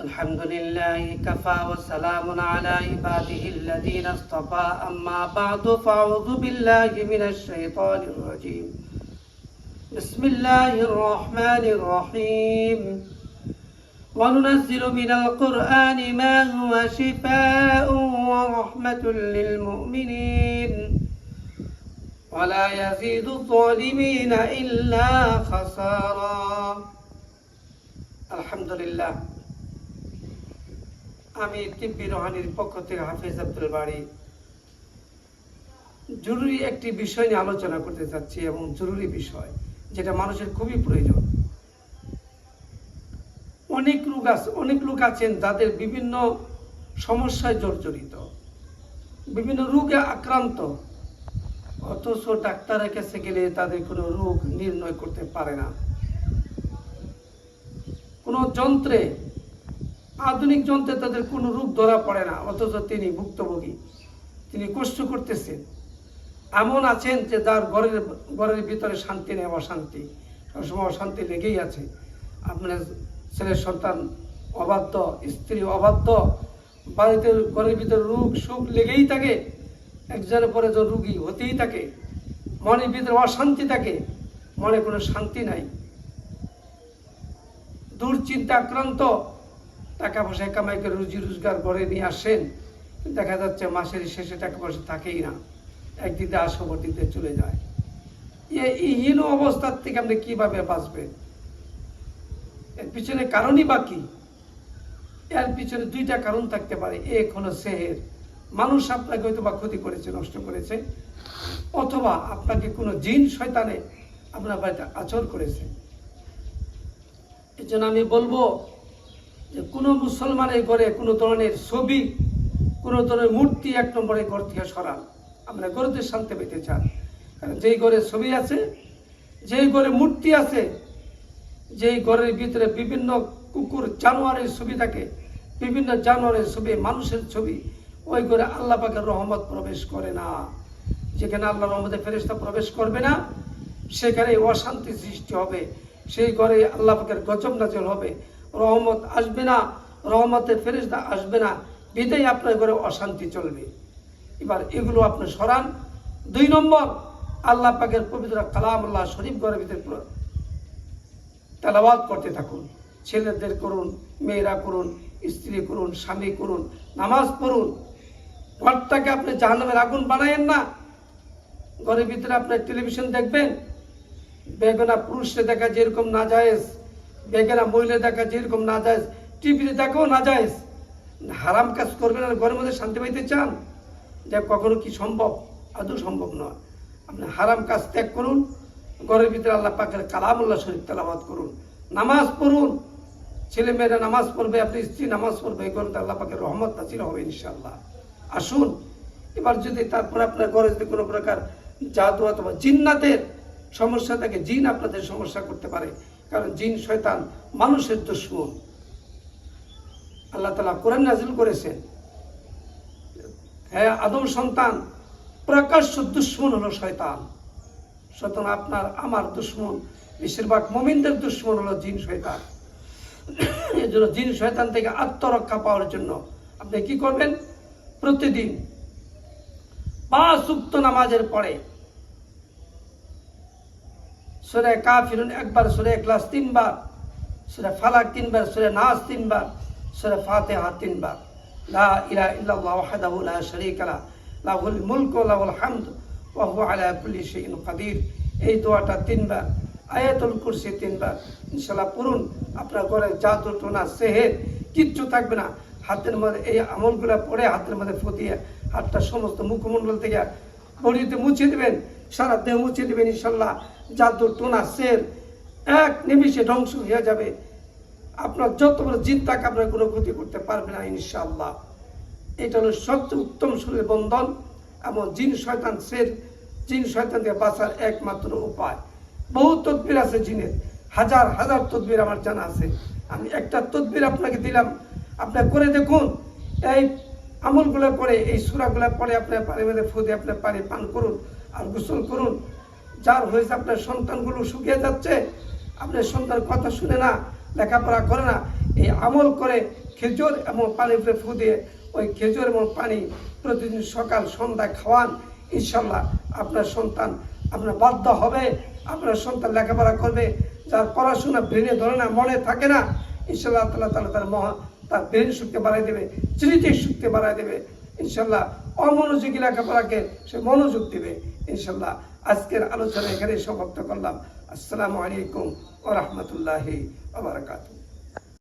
الحمد لله كفى وسلام على عباده الذين اصطفى أما بعد فأعوذ بالله من الشيطان الرجيم بسم الله الرحمن الرحيم وننزل من القرآن ما هو شفاء ورحمة للمؤمنين ولا يزيد الظالمين إلا خسارا الحمد لله আমি তিব্বি রোহানির পক্ষ থেকে হাফেজ আব্দুল বাড়ি জরুরি একটি বিষয় নিয়ে আলোচনা করতে চাচ্ছি এবং জরুরি বিষয় যেটা মানুষের খুবই প্রয়োজন। অনেক লোক আছেন যাদের বিভিন্ন সমস্যায় জর্জরিত, বিভিন্ন রোগে আক্রান্ত, অথচ ডাক্তারের কাছে গেলে তাদের কোনো রোগ নির্ণয় করতে পারে না। কোনো যন্ত্রে, আধুনিক যন্ত্রে তাদের কোনো রোগ ধরা পড়ে না, অথচ তিনি ভুক্তভোগী, তিনি কষ্ট করতেছেন। এমন আছেন যে যার ঘরের ভিতরে শান্তি নেই, অশান্তি, সবসময় অশান্তি লেগেই আছে। আপনার ছেলের সন্তান অবাধ্য, স্ত্রী অবাধ্য, বাড়িতে ঘরের ভিতরে রোগ সুখ লেগেই থাকে, একজনের পরে একজন রোগী হতেই থাকে, মনের ভিতরে অশান্তি থাকে, মনে কোনো শান্তি নাই, দুশ্চিন্তা আক্রান্ত, টাকা পয়সা কামাই করে রুজি রোজগার করে নিয়ে আসেন, দেখা যাচ্ছে মাসের শেষে টাকা পয়সা থাকেই না, একদিকে আসো দিতে চলে যায়। এই হীন অবস্থার থেকে আপনি কিভাবে বাঁচবেন? এর পিছনে কারণই বা কি? এর পিছনে দুইটা কারণ থাকতে পারে। এক হলো সেহের, মানুষ আপনাকে হয়তো বা ক্ষতি করেছে, নষ্ট করেছে, অথবা আপনাকে কোনো জিন শয়তানে আপনার বাড়িতে আচরণ করেছে। এই জন্য আমি বলবো যে কোনো মুসলমানের ঘরে কোনো ধরনের ছবি, কোনো ধরনের মূর্তি এক নম্বরে ঘর থেকে সরান। আমরা ঘরেতে শান্তি পেতে চান, কারণ যেই ঘরে ছবি আছে, যেই ঘরে মূর্তি আছে, যেই ঘরের ভিতরে বিভিন্ন কুকুর জানোয়ারের ছবি থাকে, বিভিন্ন জানোয়ারের ছবি, মানুষের ছবি, ওই ঘরে আল্লাহ পাকের রহমত প্রবেশ করে না। যেখানে আল্লাহ রহমতের ফেরেশতা প্রবেশ করবে না, সেখানে অশান্তি সৃষ্টি হবে, সেই ঘরে আল্লাহ পাকের গজব নাযিল হবে, রহমত আসবে না, রহমতের ফেরেশতা আসবে না, বিদায় আপনার ঘরে অশান্তি চলবে। এবার এগুলো আপনি সরান। 2 নম্বর, আল্লাহ পাকের পবিত্র কালামুল্লাহ শরীফ ঘরের ভিতরে তেলাওয়াত করতে থাকুন। ছেলেদের করুন, মেয়েরা করুন, স্ত্রী করুন, স্বামী করুন, নামাজ পড়ুন। ঘরটাকে আপনি জাহান্নামের আগুন বানায়েন না। ঘরের ভিতরে আপনার টেলিভিশন দেখবেন, বেগানা পুরুষে দেখা যেরকম নাজায়েজ, বেগানা মহিলা দেখা যেরকম নাজায়েজ, টিভিতে দেখাও নাজায়েজ। হারাম কাজ করবেন আর ঘরের মধ্যে শান্তি পাইতে চান? যা কখনো কি সম্ভব? আদৌ সম্ভব নয়। আপনি হারাম কাজ ত্যাগ করুন, ঘরের ভিতরে আল্লাহ পাকের কালামুল্লাহ শরীফ তেলাওয়াত করুন, নামাজ পড়ুন। ছেলে মেয়েরা নামাজ পড়বে, আপনি স্ত্রী নামাজ পড়বে, এই ঘরে আল্লাহ পাকের রহমত নাযিল হবে ইনশাআল্লাহ। আসুন। এবার যদি তারপরে আপনার ঘরে যদি কোনো প্রকার জাদু অথবা জিন্নাতের সমস্যা থাকে, জিন আপনাদের সমস্যা করতে পারে, কারণ জিন শয়তান মানুষের দুশমন। আল্লাহ তাআলা কোরআন নাযিল করেছেন, হ্যাঁ আদম সন্তান, প্রকাশ্য দুশমন হলো শয়তান। সুতরাং আপনার আমার দুশমন, বেশিরভাগ মুমিনদের দুশমন হলো জিন শয়তান। এই জন্য জিন শয়তান থেকে আত্মরক্ষা পাওয়ার জন্য আপনি কি করবেন? প্রতিদিন 5 ওয়াক্ত নামাজের পরে সূরা কাফিরুন একবার, সূরা ইখলাস 3 বার, সূরা ফালাক 3 বার, সূরা নাস 3 বার, সূরা ফাতিহা 3 বার। লা ইলাহা ইল্লাল্লাহু ওয়াহদাহু লা শারীকা লাহু লাহুল মুলকু ওয়া লাহুল হামদু ওয়া হুয়া আলা কুল্লি শাইইন কাদির। এই দোয়াটা 3 বার, আয়াতুল কুরসি 3 বার ইনশাআল্লাহ পড়ুন। আপনার ঘরে জাদু টোনা সেহের কিচ্ছু থাকবে না। হাতের মধ্যে এই আমলগুলো পড়ে হাতের মধ্যে ফুটিয়ে হাতটা সমস্ত মুখমণ্ডল থেকে বডিতে মুছে দেবেন, সারা দেহ মুছে দেবেন। ইনশাআল্লাহ জাদু টোনা সের এক নিমিষে ধ্বংস হয়ে যাবে। আপনার যত বড় জিন তাকে আপনার কোনো ক্ষতি করতে পারবে না ইনশাআল্লাহ। এটা হলো সবচেয়ে উত্তম সুরের বন্ধন এবং জিন শয়তান থেকে বাঁচার একমাত্র উপায়। বহু তদবির আছে জিনের, হাজার হাজার তদবির আমার জানা আছে। আমি একটা তদবির আপনাকে দিলাম, আপনি করে দেখুন। এই আমলগুলো করে, এই সূরাগুলো পড়ে আপনার পানির মধ্যে ফুদে আপনার পানি পান করুন আর গোসল করুন। যার হয়েছে আপনার সন্তানগুলো শুকিয়ে যাচ্ছে, আপনার সন্তান কথা শুনে না, লেখাপড়া করে না, এই আমল করে খেজুর এবং পানির উপরে ফু দিয়ে ওই খেজুর এবং পানি প্রতিদিন সকাল সন্ধ্যা খাওয়ান, ইনশাল্লাহ আপনার সন্তান আপনার বাধ্য হবে, আপনার সন্তান লেখাপড়া করবে। যার পড়াশোনা ব্রেনে ধরে না, মনে থাকে না, ইনশাল্লাহ তাআলা তার ব্রেন শক্তি বাড়াই দেবে, স্মৃতির শক্তি বাড়াই দেবে। ইনশাল্লাহ অমনোযোগী লেখাপড়াকে সে মনোযোগ দেবে। ইনশাল্লাহ আজকের আলোচনা এখানে সমাপ্ত করলাম। আসসালামু আলাইকুম ওয়া রাহমাতুল্লাহি ওয়া বারাকাতুহু।